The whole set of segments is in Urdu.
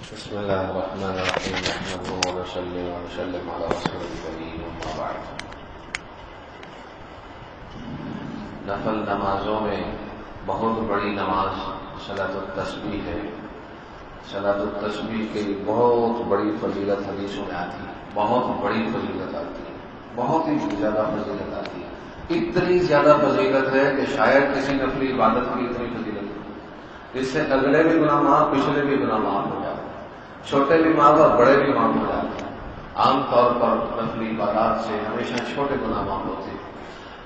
بسم الله الرحمن الرحيم نحمده ونصلي ونسلم على رسول الكريم اما بعد. نفل نمازوں میں بہت بڑی نماز صلاۃ التسبیح ہے. صلاۃ التسبیح کی بہت بڑی فضیلت حدیثوں میں آتی ہے، بہت بڑی فضیلت آتی ہے، بہت ہی زیادہ فضیلت آتی ہے. اتنی زیادہ فضیلت ہے کہ شاید کسی نفلی عبادت کی اتنی فضیلت ہے. اس سے اگلے بھی گناہ معاف، پچھلے بھی گناہ معاف ہو جاتے ہیں، چھوٹے بھی معاف اور بڑے بھی معاف ہو جاتے ہیں. عام طور پر نفلی عبادات سے ہمیشہ چھوٹے گناہ معاف ہوتے ہیں.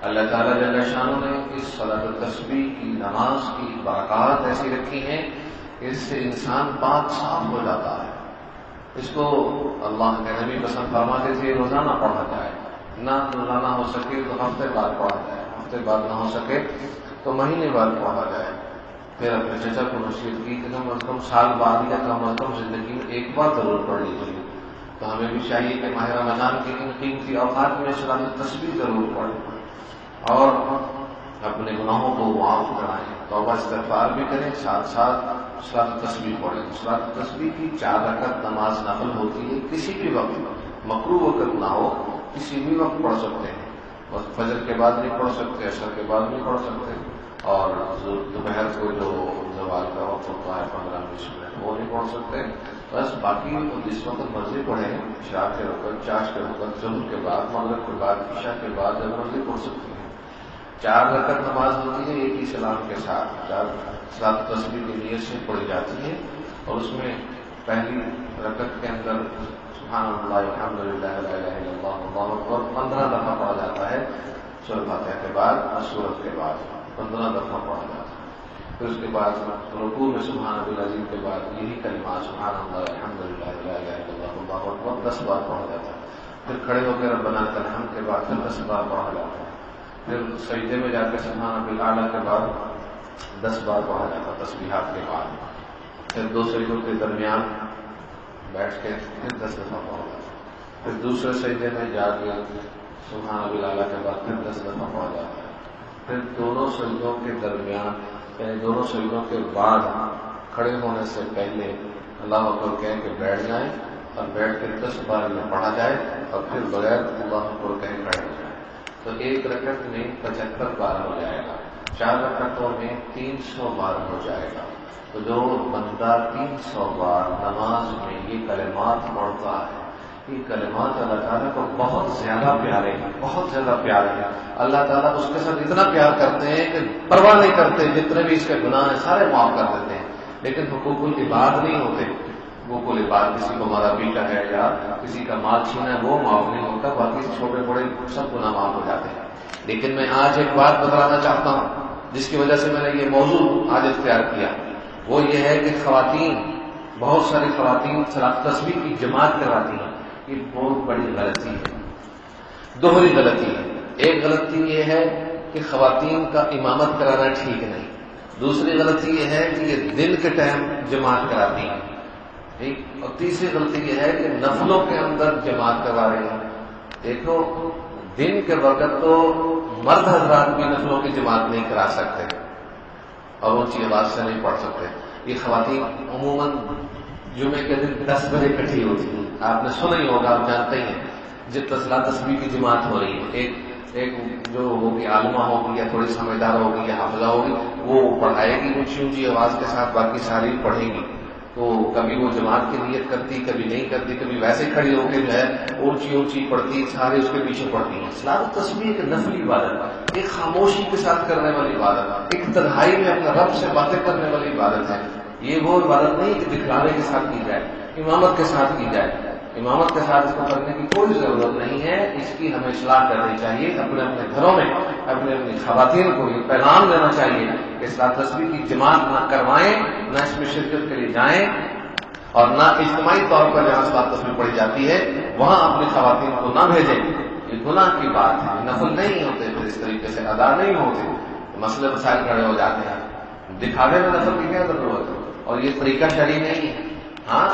اللہ تعالیٰ جل شانہ نے اس صلاۃ التسبیح کی نماز کی برکات ایسی رکھی ہیں کہ اس سے انسان پاک صاف ہو جاتا ہے. اس کو اللہ کے نبی پسند فرماتے تھے روزانہ پڑھا جائے، نہ روزانہ ہو سکے تو ہفتے بعد پڑھا جائے، ہفتے بعد نہ ہو سکے تو مہینے بعد پڑھا جائے. پھر اپنے چچا کو نصیحت کی کہ کم از کم سال بعد یا کم از کم زندگی میں ایک بار ضرور پڑھ لیجیے. تو ہمیں بھی چاہیے کہ ماہ رمضان کے ان قیمتی اوقات میں صلاۃ التسبیح ضرور پڑھیں اور اپنے گناہوں کو معاف کرائیں، توبہ استغفار بھی کریں، ساتھ ساتھ صلاۃ التسبیح پڑھیں. صلاۃ التسبیح کی 4 رکعت نماز نفل ہوتی ہے. کسی بھی وقت مکروہ وقت نہ ہو، کسی بھی وقت پڑھ سکتے ہیں. بس فجر کے بعد نہیں پڑھ سکتے، عصر کے بعد نہیں پڑھ سکتے، اور دوپہر کو جو زوال کا وقت ہوتا ہے 15-20 منٹ وہ نہیں پڑھ سکتے. بس باقی جس وقت مرضی پڑھیں، عشاء کے وقت، چاش کے وقت، ظہر کے بعد، مغرب کے بعد، عشاء کے بعد جب مرضی پڑھ سکتے ہیں. 4 رکعت نماز ہوتی ہے ایک ہی سلام کے ساتھ. 4 صلاۃ التسبیح کی نیت سے پڑھی جاتی ہے، اور اس میں پہلی رکعت کے اندر سبحان اللہ الحمدللہ لا الہ الا اللہ اللہ اکبر 15 دفعہ پڑھا جاتا ہے. سورۃ فاتحہ کے بعد اور سورت کے بعد 15 دفعہ پڑھا جاتا ہے. پھر اس کے بعد رکوع میں سبحان ربی العظیم کے بعد یہی کلمات سبحان اللہ الحمدللہ لا الہ الا اللہ اللہ اکبر 10 بار پڑھا جاتا ہے. پھر کھڑے ہو کے ربنا لک الحمد کے بعد پھر 10 بار پڑھا جاتا ہے. پھر سجدے میں جا کے سبحان ربی الاعلیٰ کے بعد 10 بار پڑھا جاتا ہے تسبیحات کے بعد. پھر 2 سجدوں کے درمیان بیٹھ کے پھر 10 دفعہ پڑھا جاتا ہے. پھر دوسرے سجدے میں جا کے سبحان ربی الاعلیٰ کے بعد پھر 10 دفعہ پڑھا جاتا ہے. پھر دونوں سجدوں کے درمیان یعنی دونوں سجدوں کے بعد کھڑے ہونے سے پہلے اللہ اکبر کہہ کے بیٹھ جائیں، اور بیٹھ کے 10 بار یہ پڑھا جائے، اور پھر بغیر اللہ اکبر کہے کھڑے ہو جائیں. تو ایک رکعت میں 75 بار ہو جائے گا. 4 رکعتوں میں 300 بار ہو جائے گا. تو جو بندہ 300 بار نماز میں یہ کلمات پڑھتا ہے، یہ کلمات اللہ تعالیٰ کو بہت زیادہ پیارے ہیں، بہت زیادہ پیارے ہیں. اللہ تعالیٰ اس کے ساتھ اتنا پیار کرتے ہیں کہ پرواہ نہیں کرتے، جتنے بھی اس کے گناہ ہیں سارے معاف کر دیتے ہیں. لیکن حقوق العباد نہیں ہوتے. حقوق العباد کسی کو مارا پیٹا ہے یا کسی کا مال چھینا ہے وہ معاف نہیں ہوتا، باقی چھوٹے بڑے سب گناہ معاف ہو جاتے ہیں. لیکن میں آج ایک بات بتلانا چاہتا ہوں جس کی وجہ سے میں نے یہ موضوع آج اختیار کیا. وہ یہ ہے کہ خواتین، بہت ساری خواتین صلاۃ التسبیح کی جماعت کرواتی ہیں. یہ بہت بڑی غلطی ہے، دوہری غلطی ہے. ایک غلطی یہ ہے کہ خواتین کا امامت کرانا ٹھیک نہیں. دوسری غلطی یہ ہے کہ یہ دن کے ٹائم جماعت کراتی ہیں. اور تیسری غلطی یہ ہے کہ نفلوں کے اندر جماعت کروا رہے ہیں. دیکھو دن کے وقت تو مرد حضرات بھی نفلوں کی جماعت نہیں کرا سکتے اور اونچی آواز سے نہیں پڑھ سکتے. یہ خواتین عموماً جمعے کے دن 10 بجے اکٹھی ہوتی ہیں. آپ نے سنا ہی ہوگا، آپ جانتے ہی ہیں جب صلاۃ تسبیح کی جماعت ہو رہی ہے، ایک جو ہوگی عالمہ ہوگی یا تھوڑی سمجھدار ہوگی یا حافظہ ہوگی، وہ پڑھائے گی اونچی اونچی آواز کے ساتھ، باقی ساری پڑھیں گی. تو کبھی وہ جماعت کی نیت کرتی، کبھی نہیں کرتی، کبھی ویسے کھڑی ہو کے جو ہے اونچی اونچی پڑھتی، سارے اس کے پیچھے پڑھتی ہیں. صلاۃ تسبیح ایک نفلی عبادت، ایک خاموشی کے ساتھ کرنے والی عبادت، ایک تنہائی میں اپنے رب سے باتیں کرنے والی عبادت ہے. یہ وہ عبادت نہیں کہ دکھلانے کے ساتھ کی جائے، امامت کے ساتھ کی جائے. امامت کے ساتھ اس کو کرنے کی کوئی ضرورت نہیں ہے. اس کی ہمیں اصلاح کرنی چاہیے. اپنے اپنے گھروں میں اپنی خواتین کو یہ پیغام دینا چاہیے کہ صلاۃ تسبیح کی جماعت نہ کروائیں، نہ اس میں شرکت کے لیے جائیں، اور نہ اجتماعی طور پر جہاں صلاۃ تسبیح پڑھی جاتی ہے وہاں اپنی خواتین کو نہ بھیجیں. یہ گناہ کی بات ہے، نفل نہیں ہوتے، پھر اس طریقے سے ادا نہیں ہوتے، مسئلے مسائل کھڑے ہو جاتے ہیں. دکھاوے میں نفل کی کیا ضرورت ہے؟ اور یہ طریقہ شرعی نہیں ہے. ہاں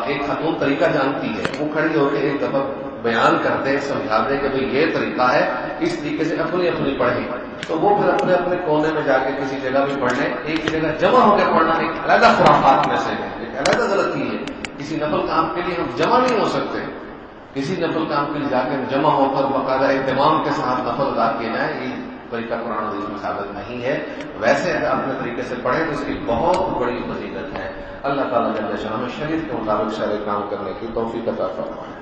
ایک خاتون طریقہ جانتی ہے، وہ کھڑی ہو کے ایک دفعہ بیان کرتے، سمجھاتے کہ بھئی یہ طریقہ ہے، اس طریقے سے اپنی اپنی پڑھیں. تو وہ پھر اپنے اپنے کونے میں جا کے کسی جگہ بھی پڑھ لیں. ایک جگہ جمع ہو کے پڑھنا ایک علیحدہ خرافات میں سے ہے، ایک علیحدہ غلطی ہے. کسی نفل کام کے لیے ہم جمع نہیں ہو سکتے، کسی نفل کام کے لیے جا کے جمع ہو کر باقاعدہ اہتمام کے ساتھ نفل ادا کیے جائیں، یہ طریقہ قرآن حدیث میں ثابت نہیں ہے۔ ویسے اگر اپنے طریقے سے پڑھیں تو اس کی بہت بڑی فضیلت ہے۔ اللہ تعالیٰ جل شانہ شریعت کے مطابق سارے کام کرنے کی توفیق عطا فرمائے۔